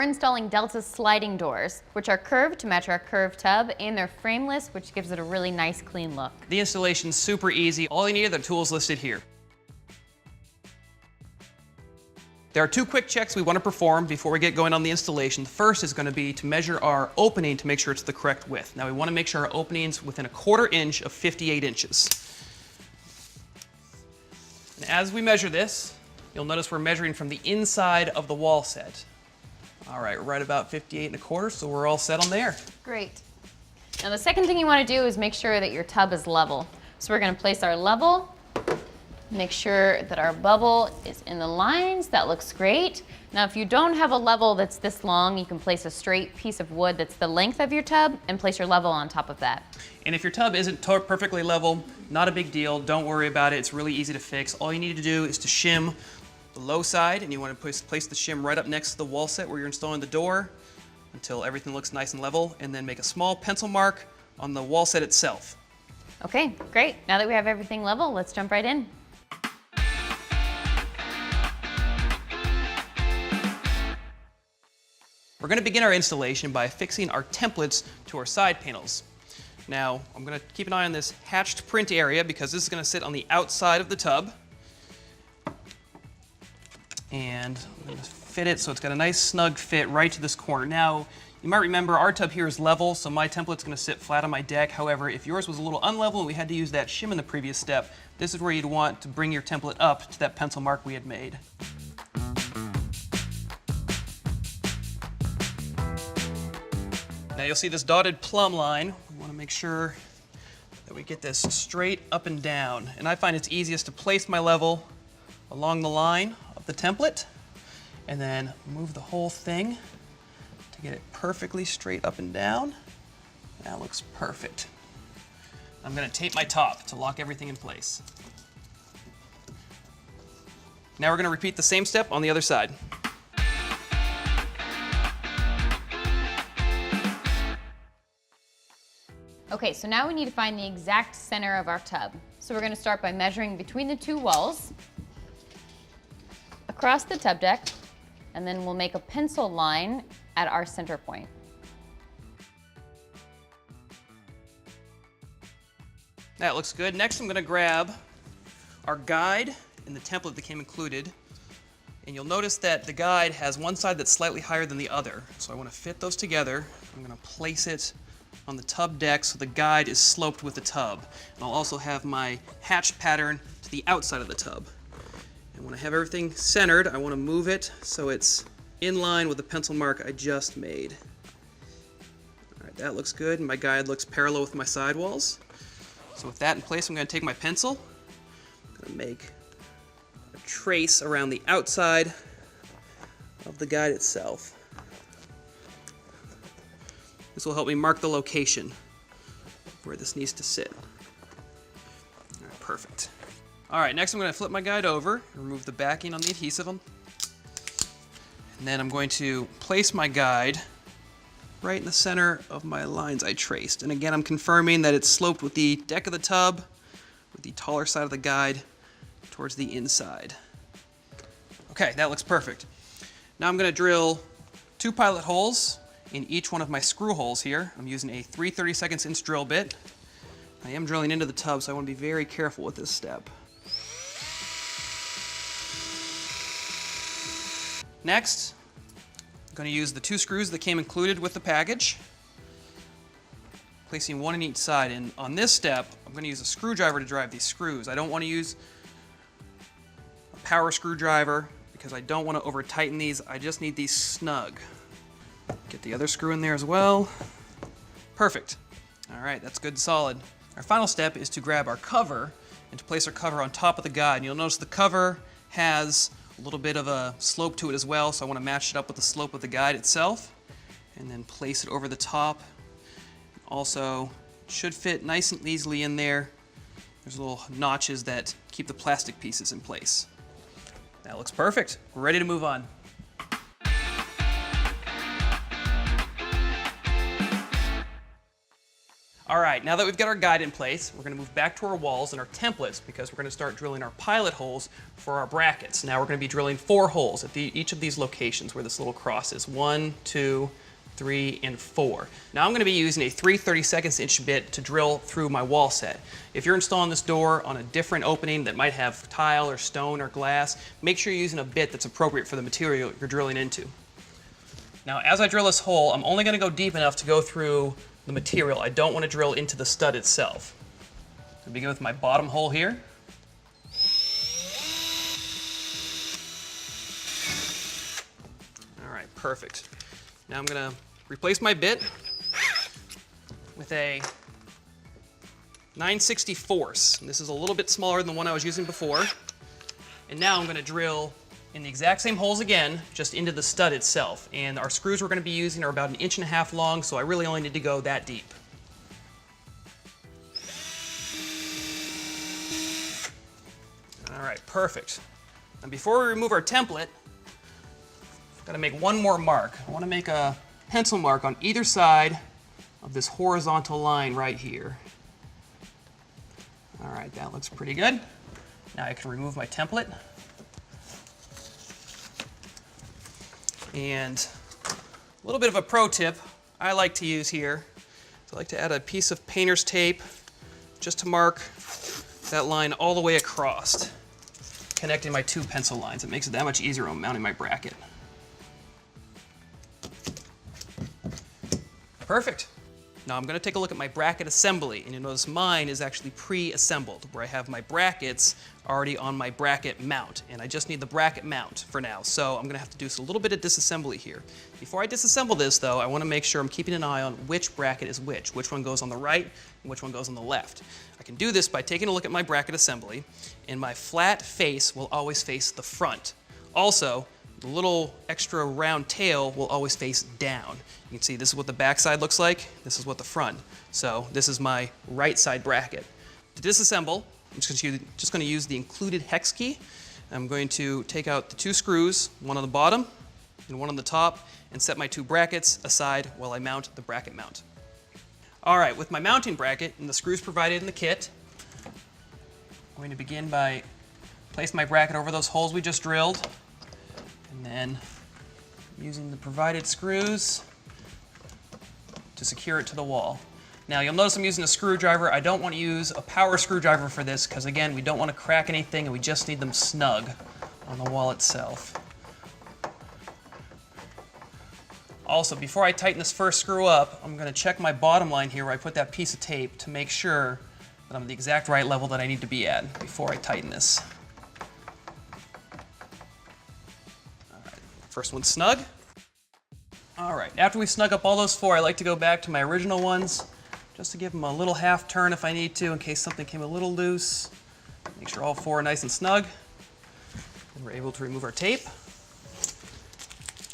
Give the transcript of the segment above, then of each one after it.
installing Delta's sliding doors, which are curved to match our curved tub, and they're frameless, which gives it a really nice, clean look. The installation's super easy. All you need are the tools listed here. There are two quick checks we want to perform before we get going on the installation. The first is going to be to measure our opening to make sure it's the correct width. Now we want to make sure our opening's within 1/4 inch of 58 inches. And as we measure this, you'll notice we're measuring from the inside of the wall set. All right, right about 58 1/4, so we're all set on there. Great. Now the second thing you want to do is make sure that your tub is level. So we're going to place our level. Make sure that our bubble is in the lines. That looks great. Now, if you don't have a level that's this long, you can place a straight piece of wood that's the length of your tub and place your level on top of that. And if your tub isn't perfectly level, not a big deal. Don't worry about it. It's really easy to fix. All you need to do is to shim the low side, and you want to place the shim right up next to the wall set where you're installing the door until everything looks nice and level, and then make a small pencil mark on the wall set itself. Okay, great. Now that we have everything level, let's jump right in. We're going to begin our installation by fixing our templates to our side panels. Now, I'm going to keep an eye on this hatched print area because this is going to sit on the outside of the tub. And I'm going to fit it so it's got a nice snug fit right to this corner. Now, you might remember our tub here is level, so my template's going to sit flat on my deck. However, if yours was a little unlevel and we had to use that shim in the previous step, this is where you'd want to bring your template up to that pencil mark we had made. Now you'll see this dotted plumb line. We want to make sure that we get this straight up and down. And I find it's easiest to place my level along the line of the template and then move the whole thing to get it perfectly straight up and down. That looks perfect. I'm going to tape my top to lock everything in place. Now we're going to repeat the same step on the other side. Okay, so now we need to find the exact center of our tub. So we're going to start by measuring between the two walls, across the tub deck, and then we'll make a pencil line at our center point. That looks good. Next, I'm going to grab our guide and the template that came included. And you'll notice that the guide has one side that's slightly higher than the other. So I want to fit those together. I'm going to place it on the tub deck so the guide is sloped with the tub. And I'll also have my hatched pattern to the outside of the tub. And when I have everything centered, I want to move it so it's in line with the pencil mark I just made. All right, that looks good, and my guide looks parallel with my sidewalls. So with that in place, I'm going to take my pencil. I'm going to make a trace around the outside of the guide itself. This will help me mark the location where this needs to sit. All right, perfect. All right, next I'm going to flip my guide over, remove the backing on the adhesive, and then I'm going to place my guide right in the center of my lines I traced. And again, I'm confirming that it's sloped with the deck of the tub, with the taller side of the guide towards the inside. Okay, that looks perfect. Now I'm going to drill 2 pilot holes in each one of my screw holes here. I'm using a 3/32 inch drill bit. I am drilling into the tub, so I want to be very careful with this step. Next, I'm going to use the 2 screws that came included with the package, placing one on each side. And on this step, I'm going to use a screwdriver to drive these screws. I don't want to use a power screwdriver because I don't want to over tighten these. I just need these snug. Get the other screw in there as well. Perfect. All right, that's good and solid. Our final step is to grab our cover and to place our cover on top of the guide. And you'll notice the cover has a little bit of a slope to it as well, so I want to match it up with the slope of the guide itself and then place it over the top. Also, it should fit nice and easily in there. There's little notches that keep the plastic pieces in place. That looks perfect. We're ready to move on. All right, now that we've got our guide in place, we're going to move back to our walls and our templates because we're going to start drilling our pilot holes for our brackets. Now we're going to be drilling 4 holes at each of these locations where this little cross is. 1, 2, 3, and 4. Now I'm going to be using a 3/32 inch bit to drill through my wall set. If you're installing this door on a different opening that might have tile or stone or glass, make sure you're using a bit that's appropriate for the material you're drilling into. Now as I drill this hole, I'm only going to go deep enough to go through the material. I don't want to drill into the stud itself. So begin with my bottom hole here. All right, perfect. Now I'm going to replace my bit with a 9/64. This is a little bit smaller than the one I was using before. And now I'm going to drill in the exact same holes again, just into the stud itself. And our screws we're going to be using are about 1.5 inches long, so I really only need to go that deep. All right, perfect. And before we remove our template, I've got to make one more mark. I want to make a pencil mark on either side of this horizontal line right here. All right, that looks pretty good. Now I can remove my template. And a little bit of a pro tip I like to use here. So I like to add a piece of painter's tape just to mark that line all the way across, connecting my 2 pencil lines. It makes it that much easier on mounting my bracket. Perfect. Now I'm going to take a look at my bracket assembly, and you'll notice mine is actually pre-assembled, where I have my brackets already on my bracket mount, and I just need the bracket mount for now, so I'm going to have to do a little bit of disassembly here. Before I disassemble this, though, I want to make sure I'm keeping an eye on which bracket is which one goes on the right and which one goes on the left. I can do this by taking a look at my bracket assembly, and my flat face will always face the front. Also, the little extra round tail will always face down. You can see this is what the back side looks like, this is what the front. So this is my right side bracket. To disassemble, I'm just going to use the included hex key. I'm going to take out the 2 screws, one on the bottom and one on the top, and set my 2 brackets aside while I mount the bracket mount. All right, with my mounting bracket and the screws provided in the kit, I'm going to begin by placing my bracket over those holes we just drilled, and then using the provided screws to secure it to the wall. Now you'll notice I'm using a screwdriver. I don't want to use a power screwdriver for this because, again, we don't want to crack anything and we just need them snug on the wall itself. Also, before I tighten this first screw up, I'm going to check my bottom line here where I put that piece of tape to make sure that I'm at the exact right level that I need to be at before I tighten this. All right, first one's snug. All right, after we snug up all those 4, I like to go back to my original ones just to give them a little half turn if I need to in case something came a little loose. Make sure all 4 are nice and snug. And we're able to remove our tape.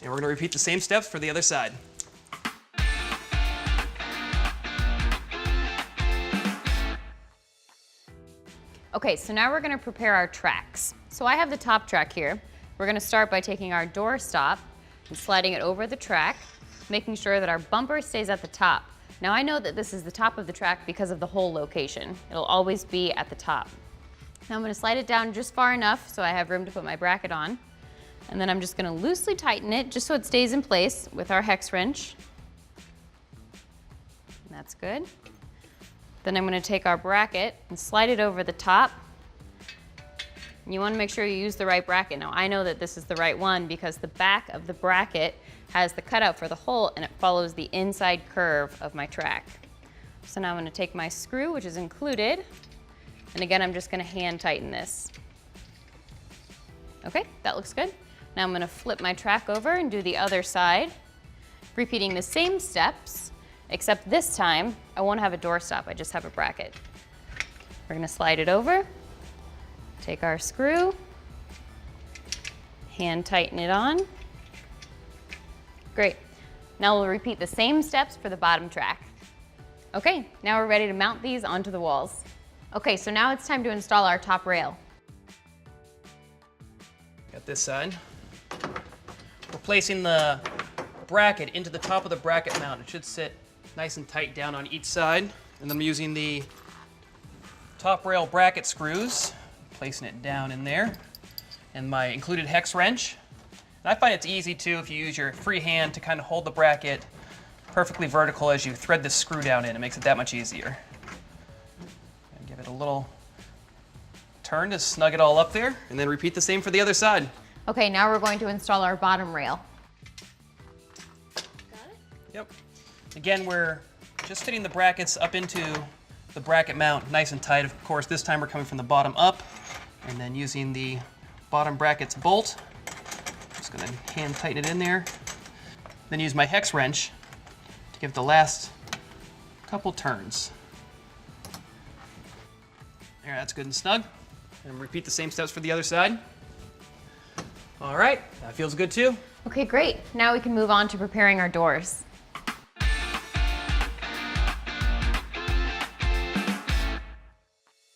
And we're going to repeat the same steps for the other side. Okay, so now we're going to prepare our tracks. So I have the top track here. We're going to start by taking our door stop and sliding it over the track, making sure that our bumper stays at the top. Now I know that this is the top of the track because of the hole location. It'll always be at the top. Now I'm going to slide it down just far enough so I have room to put my bracket on. And then I'm just going to loosely tighten it just so it stays in place with our hex wrench. And that's good. Then I'm going to take our bracket and slide it over the top. And you want to make sure you use the right bracket. Now I know that this is the right one because the back of the bracket has the cutout for the hole and it follows the inside curve of my track. So now I'm going to take my screw, which is included, and again I'm just going to hand tighten this. Okay, that looks good. Now I'm going to flip my track over and do the other side, repeating the same steps, except this time I won't have a door stop, I just have a bracket. We're going to slide it over, take our screw, hand tighten it on. Great. Now we'll repeat the same steps for the bottom track. Okay, now we're ready to mount these onto the walls. Okay, so now it's time to install our top rail. Got this side. We're placing the bracket into the top of the bracket mount. It should sit nice and tight down on each side. And I'm using the top rail bracket screws, placing it down in there, and my included hex wrench. And I find it's easy too if you use your free hand to kind of hold the bracket perfectly vertical as you thread this screw down in. It makes it that much easier. And give it a little turn to snug it all up there, and then repeat the same for the other side. Okay, now we're going to install our bottom rail. Got it? Yep. Again, we're just fitting the brackets up into the bracket mount nice and tight. Of course, this time we're coming from the bottom up, and then using the bottom brackets bolt. Just gonna hand tighten it in there. Then use my hex wrench to give it the last couple turns. There, that's good and snug. And repeat the same steps for the other side. All right, that feels good too. Okay, great. Now we can move on to preparing our doors.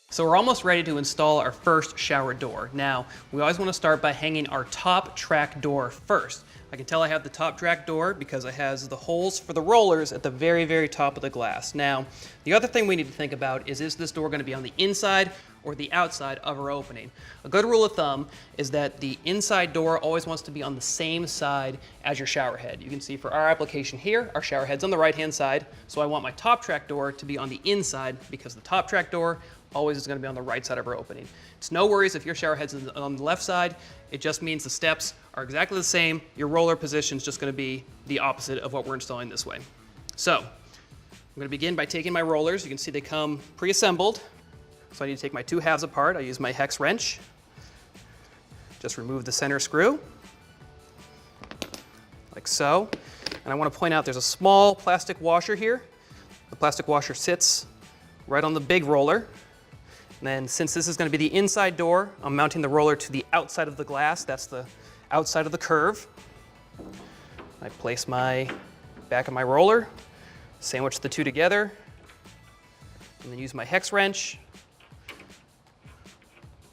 So we're almost ready to install our first shower door. Now, we always want to start by hanging our top track door first. I can tell I have the top track door because it has the holes for the rollers at the very, very top of the glass. Now, the other thing we need to think about is this door going to be on the inside or the outside of our opening? A good rule of thumb is that the inside door always wants to be on the same side as your shower head. You can see for our application here, our shower head's on the right-hand side, so I want my top track door to be on the inside because the top track door always is going to be on the right side of our opening. It's no worries if your shower head's on the left side. It just means the steps are exactly the same. Your roller position is just going to be the opposite of what we're installing this way. So I'm going to begin by taking my rollers. You can see they come pre-assembled. So I need to take my two halves apart. I use my hex wrench. Just remove the center screw, like so. And I want to point out there's a small plastic washer here. The plastic washer sits right on the big roller. And then since this is going to be the inside door, I'm mounting the roller to the outside of the glass. That's the outside of the curve. I place my back of my roller, sandwich the two together, and then use my hex wrench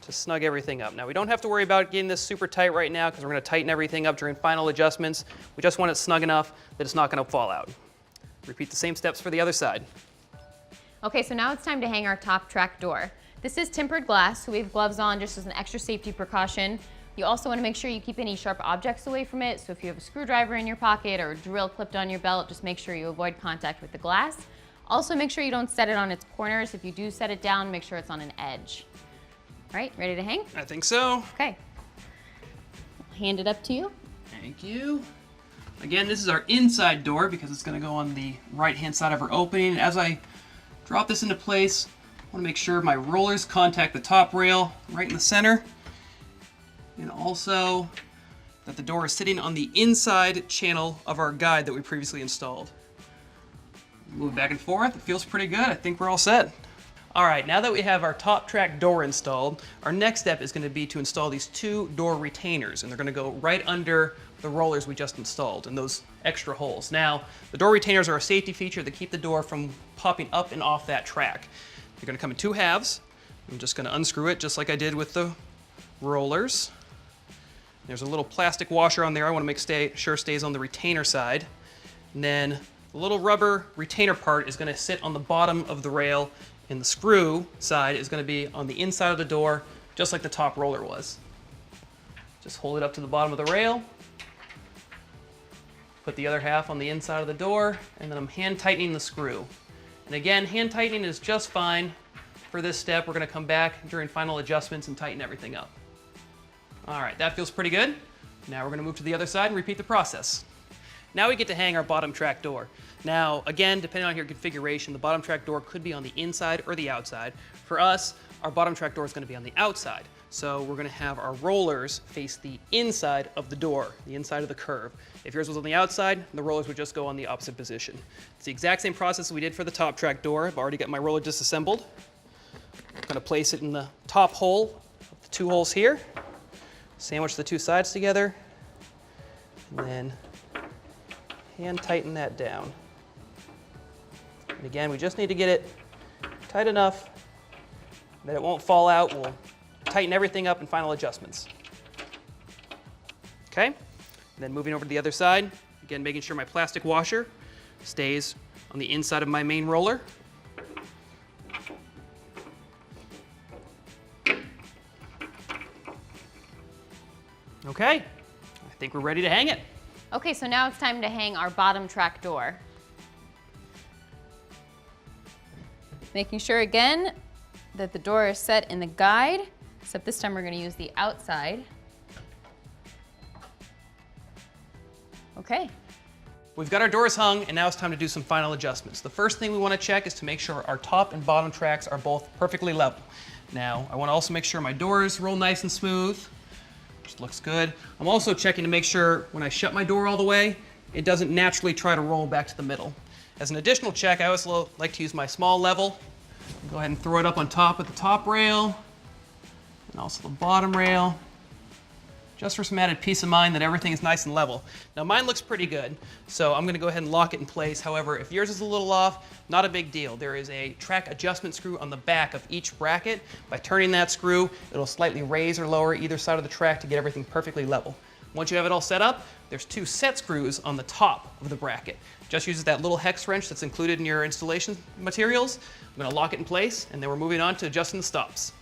to snug everything up. Now we don't have to worry about getting this super tight right now because we're going to tighten everything up during final adjustments. We just want it snug enough that it's not going to fall out. Repeat the same steps for the other side. Okay, so now it's time to hang our top track door. This is tempered glass, so we have gloves on just as an extra safety precaution. You also want to make sure you keep any sharp objects away from it, so if you have a screwdriver in your pocket or a drill clipped on your belt, just make sure you avoid contact with the glass. Also make sure you don't set it on its corners. If you do set it down, make sure it's on an edge. All right, ready to hang? I think so. Okay. I'll hand it up to you. Thank you. Again, this is our inside door because it's going to go on the right-hand side of our opening. As I drop this into place, I want to make sure my rollers contact the top rail right in the center. And also that the door is sitting on the inside channel of our guide that we previously installed. Move back and forth. It feels pretty good. I think we're all set. All right, now that we have our top track door installed, our next step is going to be to install these two door retainers, and they're going to go right under the rollers we just installed in those extra holes. Now, the door retainers are a safety feature that keep the door from popping up and off that track. They're going to come in two halves. I'm just going to unscrew it just like I did with the rollers. There's a little plastic washer on there I want to make sure stays on the retainer side. And then the little rubber retainer part is going to sit on the bottom of the rail, and the screw side is going to be on the inside of the door, just like the top roller was. Just hold it up to the bottom of the rail, put the other half on the inside of the door, and then I'm hand tightening the screw. And again, hand tightening is just fine for this step. We're going to come back during final adjustments and tighten everything up. All right, that feels pretty good. Now we're going to move to the other side and repeat the process. Now we get to hang our bottom track door. Now, again, depending on your configuration, the bottom track door could be on the inside or the outside. For us, our bottom track door is going to be on the outside. So we're going to have our rollers face the inside of the door, the inside of the curve. If yours was on the outside, the rollers would just go on the opposite position. It's the exact same process we did for the top track door. I've already got my roller disassembled. I'm going to place it in the top hole of the two holes here, sandwich the two sides together, and then hand tighten that down. And again, we just need to get it tight enough that it won't fall out. We'll tighten everything up in final adjustments. Okay, and then moving over to the other side, again making sure my plastic washer stays on the inside of my main roller. Okay, I think we're ready to hang it. Okay, so now it's time to hang our bottom track door. Making sure again that the door is set in the guide, except this time we're going to use the outside. Okay. We've got our doors hung, and now it's time to do some final adjustments. The first thing we want to check is to make sure our top and bottom tracks are both perfectly level. Now, I want to also make sure my doors roll nice and smooth, which looks good. I'm also checking to make sure when I shut my door all the way, it doesn't naturally try to roll back to the middle. As an additional check, I always like to use my small level. Go ahead and throw it up on top of the top rail, and also the bottom rail, just for some added peace of mind that everything is nice and level. Now mine looks pretty good, so I'm gonna go ahead and lock it in place. However, if yours is a little off, not a big deal. There is a track adjustment screw on the back of each bracket. By turning that screw, it'll slightly raise or lower either side of the track to get everything perfectly level. Once you have it all set up, there's 2 set screws on the top of the bracket. Just uses that little hex wrench that's included in your installation materials. I'm gonna lock it in place, and then we're moving on to adjusting the stops.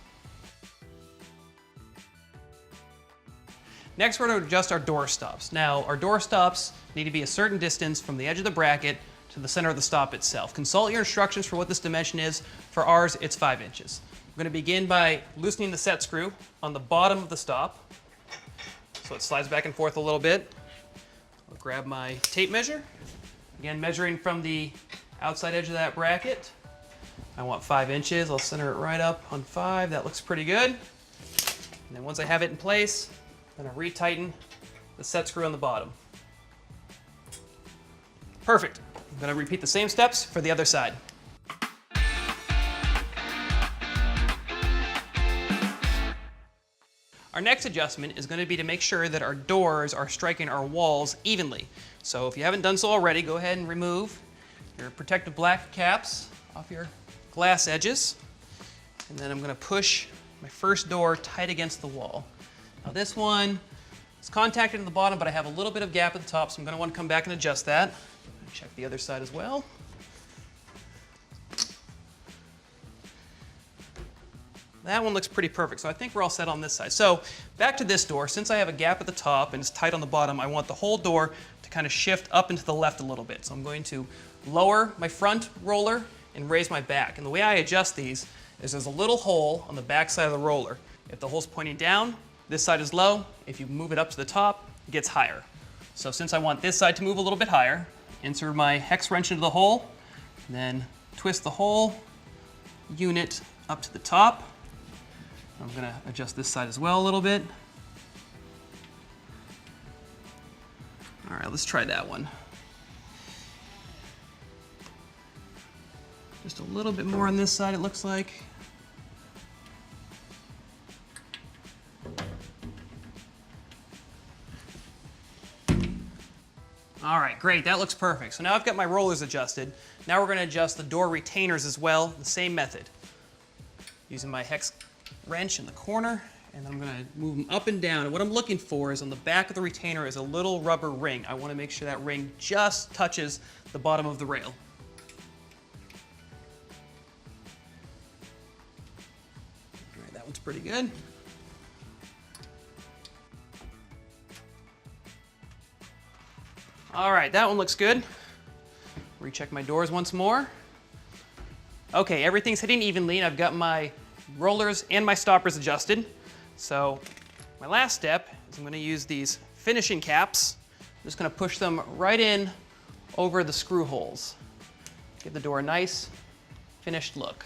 Next, we're going to adjust our door stops. Now, our door stops need to be a certain distance from the edge of the bracket to the center of the stop itself. Consult your instructions for what this dimension is. For ours, it's 5 inches. We're going to begin by loosening the set screw on the bottom of the stop, so it slides back and forth a little bit. I'll grab my tape measure. Again, measuring from the outside edge of that bracket. I want 5 inches. I'll center it right up on 5. That looks pretty good. And then once I have it in place, I'm going to retighten the set screw on the bottom. Perfect. I'm going to repeat the same steps for the other side. Our next adjustment is going to be to make sure that our doors are striking our walls evenly. So if you haven't done so already, go ahead and remove your protective black caps off your glass edges. And then I'm going to push my first door tight against the wall. Now this one is contacted at the bottom, but I have a little bit of gap at the top, so I'm going to want to come back and adjust that. Check the other side as well. That one looks pretty perfect, so I think we're all set on this side. So back to this door. Since I have a gap at the top and it's tight on the bottom, I want the whole door to kind of shift up and to the left a little bit. So I'm going to lower my front roller and raise my back. And the way I adjust these is there's a little hole on the back side of the roller. If the hole's pointing down, this side is low. If you move it up to the top, it gets higher. So since I want this side to move a little bit higher, insert my hex wrench into the hole, and then twist the whole unit up to the top. I'm going to adjust this side as well a little bit. All right, let's try that one. Just a little bit more on this side, it looks like. All right, great, that looks perfect. So now I've got my rollers adjusted. Now we're going to adjust the door retainers as well, the same method. Using my hex wrench in the corner, and I'm going to move them up and down. And what I'm looking for is on the back of the retainer is a little rubber ring. I want to make sure that ring just touches the bottom of the rail. All right, that one's pretty good. All right, that one looks good. Recheck my doors once more. Okay, everything's hitting evenly, and I've got my rollers and my stoppers adjusted. So my last step is I'm going to use these finishing caps. I'm just going to push them right in over the screw holes. Give the door a nice finished look.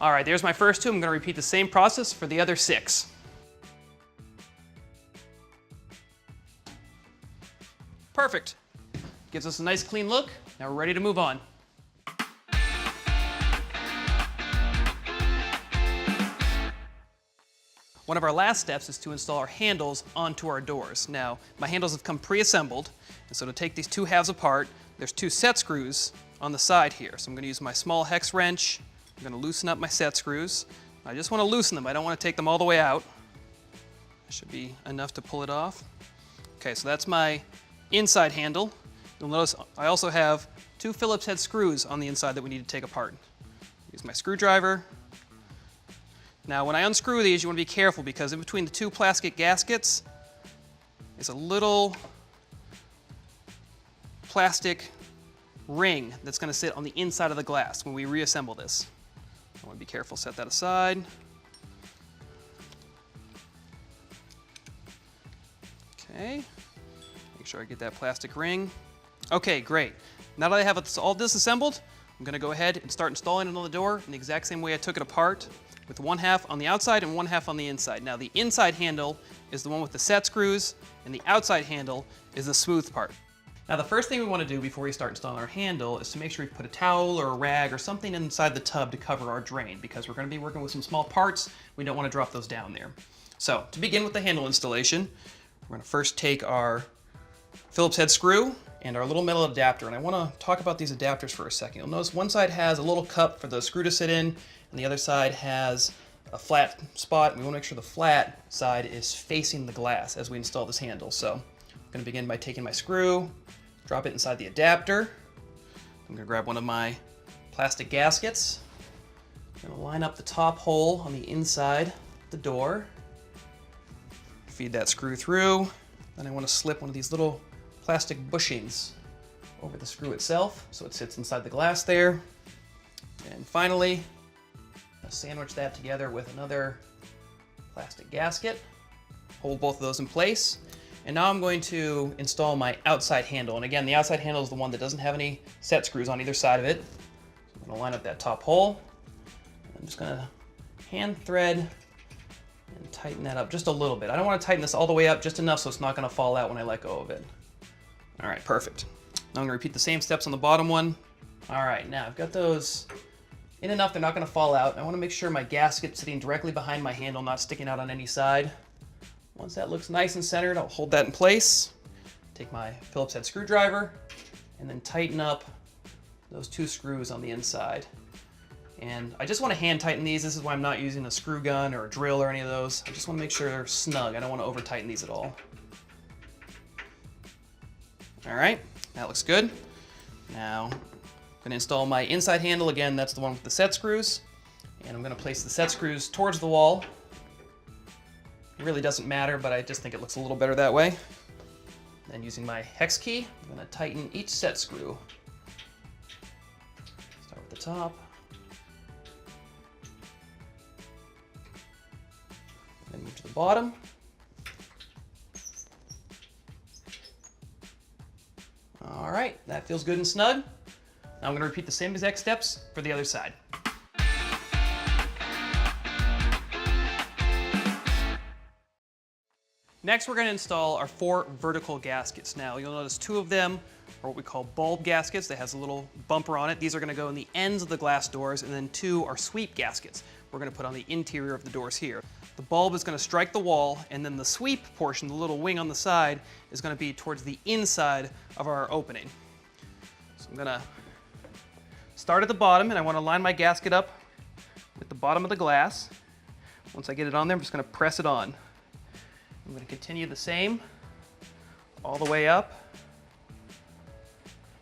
All right, there's my first 2. I'm going to repeat the same process for the other 6. Perfect. Gives us a nice clean look. Now we're ready to move on. One of our last steps is to install our handles onto our doors. Now, my handles have come pre-assembled, and so to take these 2 halves apart, there's 2 set screws on the side here. So I'm going to use my small hex wrench. I'm going to loosen up my set screws. I just want to loosen them. I don't want to take them all the way out. That should be enough to pull it off. Okay, so that's my inside handle. You'll notice I also have 2 Phillips head screws on the inside that we need to take apart. Use my screwdriver, Now when I unscrew these, you want to be careful because in between the two plastic gaskets is a little plastic ring that's going to sit on the inside of the glass when we reassemble this. I want to be careful, set that aside. Okay, make sure I get that plastic ring. Okay, great. Now that I have all disassembled, I'm going to go ahead and start installing it on the door in the exact same way I took it apart, with one half on the outside and one half on the inside. Now the inside handle is the one with the set screws, and the outside handle is the smooth part. Now the first thing we want to do before we start installing our handle is to make sure we put a towel or a rag or something inside the tub to cover our drain, because we're going to be working with some small parts. We don't want to drop those down there. So to begin with the handle installation, we're going to first take our Phillips head screw and our little metal adapter, and I want to talk about these adapters for a second. You'll notice one side has a little cup for the screw to sit in, and the other side has a flat spot. We want to make sure the flat side is facing the glass as we install this handle. So I'm going to begin by taking my screw, drop it inside the adapter. I'm going to grab one of my plastic gaskets. I'm going to line up the top hole on the inside of the door. Feed that screw through. Then I want to slip one of these little plastic bushings over the screw itself so it sits inside the glass there. And finally, I'll sandwich that together with another plastic gasket. Hold both of those in place. And now I'm going to install my outside handle. And again, the outside handle is the one that doesn't have any set screws on either side of it. So I'm going to line up that top hole. I'm just going to hand thread and tighten that up just a little bit. I don't want to tighten this all the way up, just enough so it's not going to fall out when I let go of it. All right, perfect. Now I'm going to repeat the same steps on the bottom one. All right, now I've got those in enough they're not going to fall out. I want to make sure my gasket's sitting directly behind my handle, not sticking out on any side. Once that looks nice and centered, I'll hold that in place. Take my Phillips head screwdriver and then tighten up those two screws on the inside. And I just want to hand tighten these. This is why I'm not using a screw gun or a drill or any of those. I just want to make sure they're snug. I don't want to over tighten these at all. All right, that looks good. Now I'm going to install my inside handle. Again, that's the one with the set screws. And I'm going to place the set screws towards the wall. It really doesn't matter, but I just think it looks a little better that way. Then using my hex key, I'm going to tighten each set screw. Start with the top. Then move to the bottom. All right, that feels good and snug. Now I'm going to repeat the same exact steps for the other side. Next, we're going to install our 4 vertical gaskets. Now, you'll notice 2 of them are what we call bulb gaskets. That has a little bumper on it. These are going to go in the ends of the glass doors, and then 2 are sweep gaskets. We're going to put on the interior of the doors here. The bulb is going to strike the wall, and then the sweep portion, the little wing on the side, is going to be towards the inside of our opening. So I'm going to start at the bottom, and I want to line my gasket up with the bottom of the glass. Once I get it on there, I'm just going to press it on. I'm going to continue the same all the way up,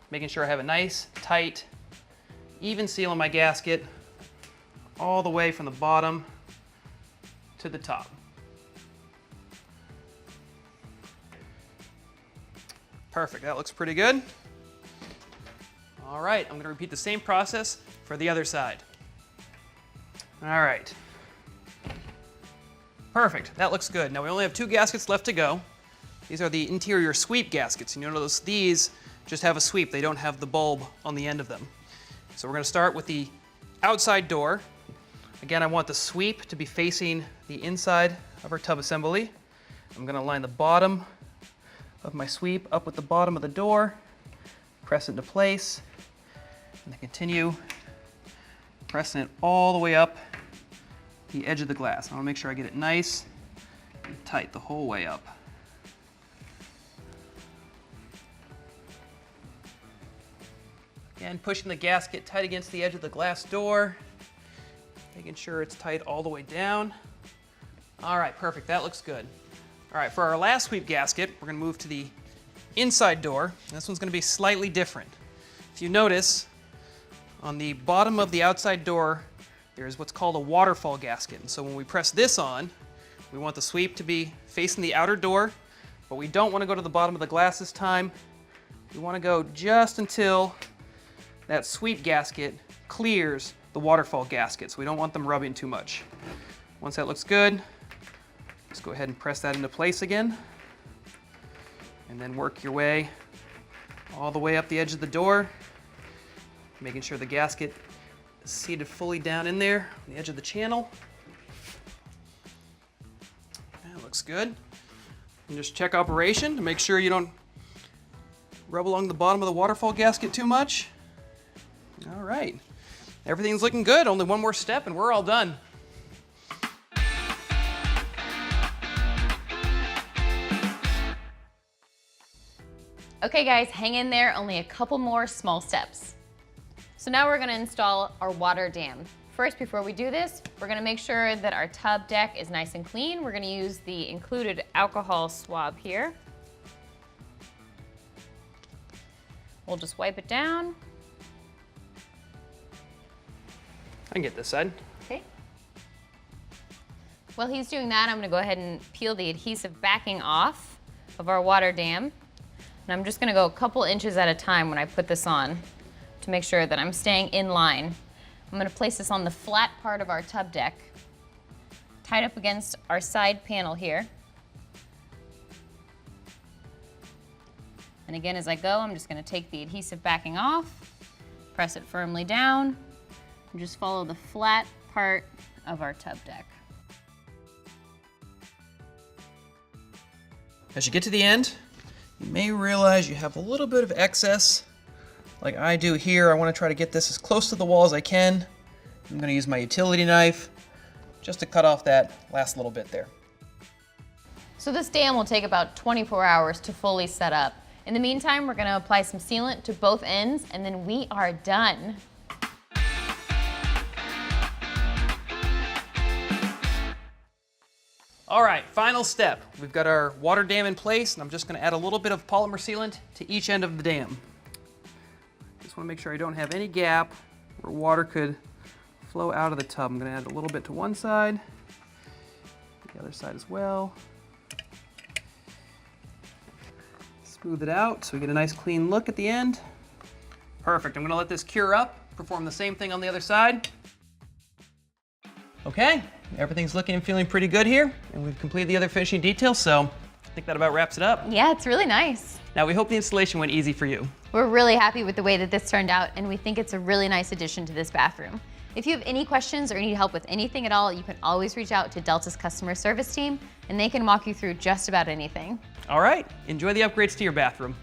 making sure I have a nice, tight, even seal on my gasket all the way from the bottom to the top. Perfect, that looks pretty good. All right, I'm going to repeat the same process for the other side. All right. Perfect, that looks good. Now we only have 2 gaskets left to go. These are the interior sweep gaskets. And you'll notice these just have a sweep. They don't have the bulb on the end of them. So we're going to start with the outside door. Again, I want the sweep to be facing the inside of our tub assembly. I'm going to line the bottom of my sweep up with the bottom of the door, press it into place, and then continue pressing it all the way up the edge of the glass. I want to make sure I get it nice and tight the whole way up. Again, pushing the gasket tight against the edge of the glass door, making sure it's tight all the way down. All right, perfect, that looks good. All right, for our last sweep gasket, we're going to move to the inside door. And this one's going to be slightly different. If you notice, on the bottom of the outside door, there's what's called a waterfall gasket. And so when we press this on, we want the sweep to be facing the outer door, but we don't want to go to the bottom of the glass this time. We want to go just until that sweep gasket clears the waterfall gasket, so we don't want them rubbing too much. Once that looks good, just go ahead and press that into place again, and then work your way all the way up the edge of the door, making sure the gasket is seated fully down in there on the edge of the channel. That looks good. And just check operation to make sure you don't rub along the bottom of the waterfall gasket too much. All right, everything's looking good. Only one more step and we're all done. Okay guys, hang in there, only a couple more small steps. So now we're gonna install our water dam. First, before we do this, we're gonna make sure that our tub deck is nice and clean. We're gonna use the included alcohol swab here. We'll just wipe it down. I can get this side. Okay. While he's doing that, I'm gonna go ahead and peel the adhesive backing off of our water dam. And I'm just gonna go a couple inches at a time when I put this on to make sure that I'm staying in line. I'm gonna place this on the flat part of our tub deck, tied up against our side panel here. And again, as I go, I'm just gonna take the adhesive backing off, press it firmly down, and just follow the flat part of our tub deck. As you get to the end, you may realize you have a little bit of excess, like I do here. I want to try to get this as close to the wall as I can. I'm going to use my utility knife just to cut off that last little bit there. So this dam will take about 24 hours to fully set up. In the meantime, we're going to apply some sealant to both ends, and then we are done. All right, final step. We've got our water dam in place, and I'm just going to add a little bit of polymer sealant to each end of the dam. Just want to make sure I don't have any gap where water could flow out of the tub. I'm going to add a little bit to one side, the other side as well. Smooth it out so we get a nice clean look at the end. Perfect. I'm going to let this cure up, perform the same thing on the other side. Okay, everything's looking and feeling pretty good here, and we've completed the other finishing details, so I think that about wraps it up. Yeah, it's really nice. Now, we hope the installation went easy for you. We're really happy with the way that this turned out, and we think it's a really nice addition to this bathroom. If you have any questions or need help with anything at all, you can always reach out to Delta's customer service team, and they can walk you through just about anything. All right, enjoy the upgrades to your bathroom.